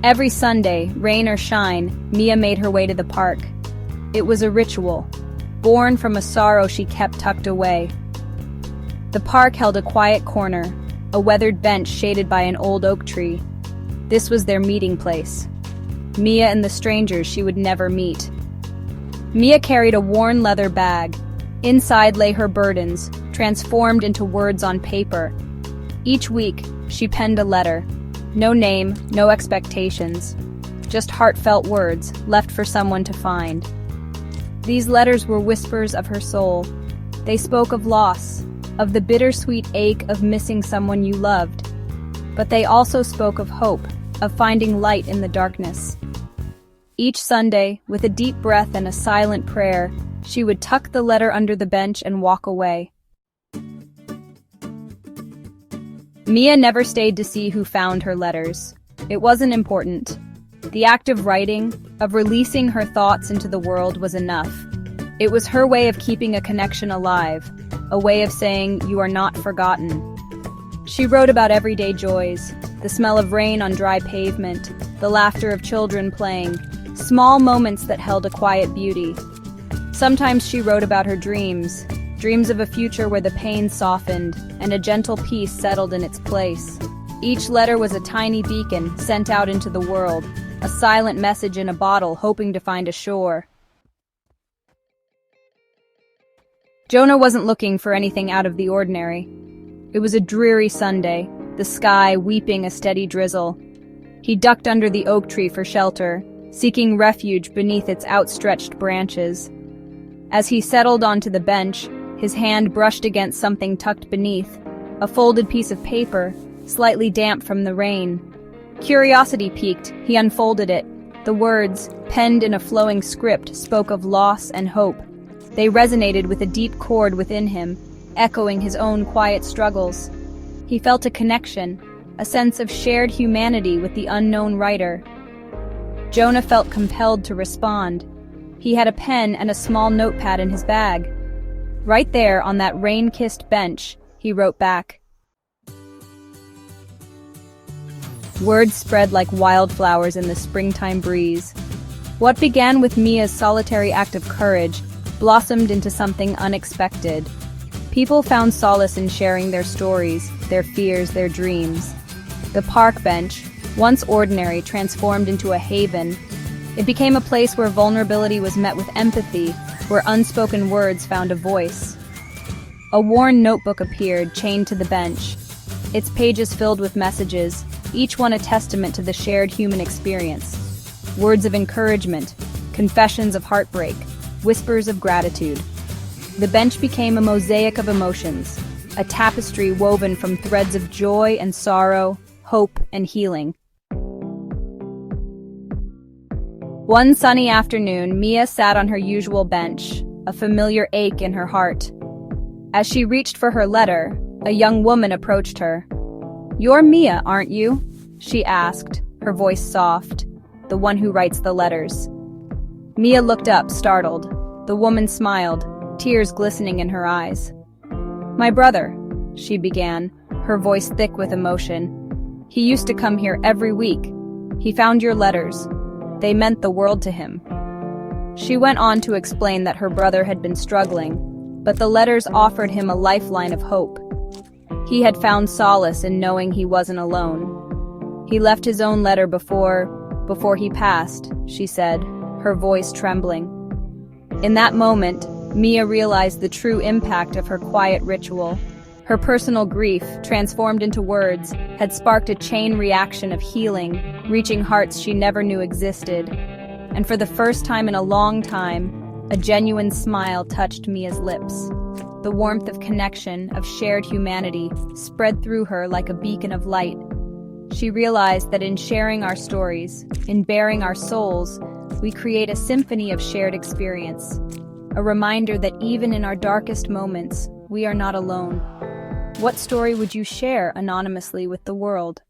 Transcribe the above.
Every Sunday, rain or shine, Mia made her way to the park. It was a ritual, born from a sorrow she kept tucked away. The park held a quiet corner, a weathered bench shaded by an old oak tree. This was their meeting place. Mia and the strangers she would never meet. Mia carried a worn leather bag. Inside lay her burdens, transformed into words on paper. Each week, she penned a letter. No name, no expectations. Just heartfelt words, left for someone to find. These letters were whispers of her soul. They spoke of loss, of the bittersweet ache of missing someone you loved. But they also spoke of hope, of finding light in the darkness. Each Sunday, with a deep breath and a silent prayer, she would tuck the letter under the bench and walk away. Mia never stayed to see who found her letters. It wasn't important. The act of writing, of releasing her thoughts into the world was enough. It was her way of keeping a connection alive, a way of saying you are not forgotten. She wrote about everyday joys, the smell of rain on dry pavement, the laughter of children playing, small moments that held a quiet beauty. Sometimes she wrote about her dreams, dreams of a future where the pain softened and a gentle peace settled in its place. Each letter was a tiny beacon sent out into the world, a silent message in a bottle hoping to find a shore. Jonah wasn't looking for anything out of the ordinary. It was a dreary Sunday, the sky weeping a steady drizzle. He ducked under the oak tree for shelter, seeking refuge beneath its outstretched branches. As he settled onto the bench, his hand brushed against something tucked beneath, a folded piece of paper, slightly damp from the rain. Curiosity piqued, he unfolded it. The words, penned in a flowing script, spoke of loss and hope. They resonated with a deep chord within him, echoing his own quiet struggles. He felt a connection, a sense of shared humanity with the unknown writer. Jonah felt compelled to respond. He had a pen and a small notepad in his bag. Right there on that rain-kissed bench, he wrote back. Words spread like wildflowers in the springtime breeze. What began with Mia's solitary act of courage blossomed into something unexpected. People found solace in sharing their stories, their fears, their dreams. The park bench, once ordinary, transformed into a haven. It became a place where vulnerability was met with empathy, where unspoken words found a voice. A worn notebook appeared, chained to the bench. Its pages filled with messages, each one a testament to the shared human experience. Words of encouragement, confessions of heartbreak, whispers of gratitude. The bench became a mosaic of emotions, a tapestry woven from threads of joy and sorrow, hope and healing. One sunny afternoon, Mia sat on her usual bench, a familiar ache in her heart. As she reached for her letter, a young woman approached her. "You're Mia, aren't you?" she asked, her voice soft, "the one who writes the letters." Mia looked up, startled. The woman smiled, tears glistening in her eyes. "My brother," she began, her voice thick with emotion. "He used to come here every week. He found your letters. They meant the world to him." She went on to explain that her brother had been struggling, but the letters offered him a lifeline of hope. He had found solace in knowing he wasn't alone. He left his own letter before he passed, she said, her voice trembling. In that moment, Mia realized the true impact of her quiet ritual. Her personal grief, transformed into words, had sparked a chain reaction of healing, reaching hearts she never knew existed. And for the first time in a long time, a genuine smile touched Mia's lips. The warmth of connection, of shared humanity, spread through her like a beacon of light. She realized that in sharing our stories, in baring our souls, we create a symphony of shared experience. A reminder that even in our darkest moments, we are not alone. What story would you share anonymously with the world?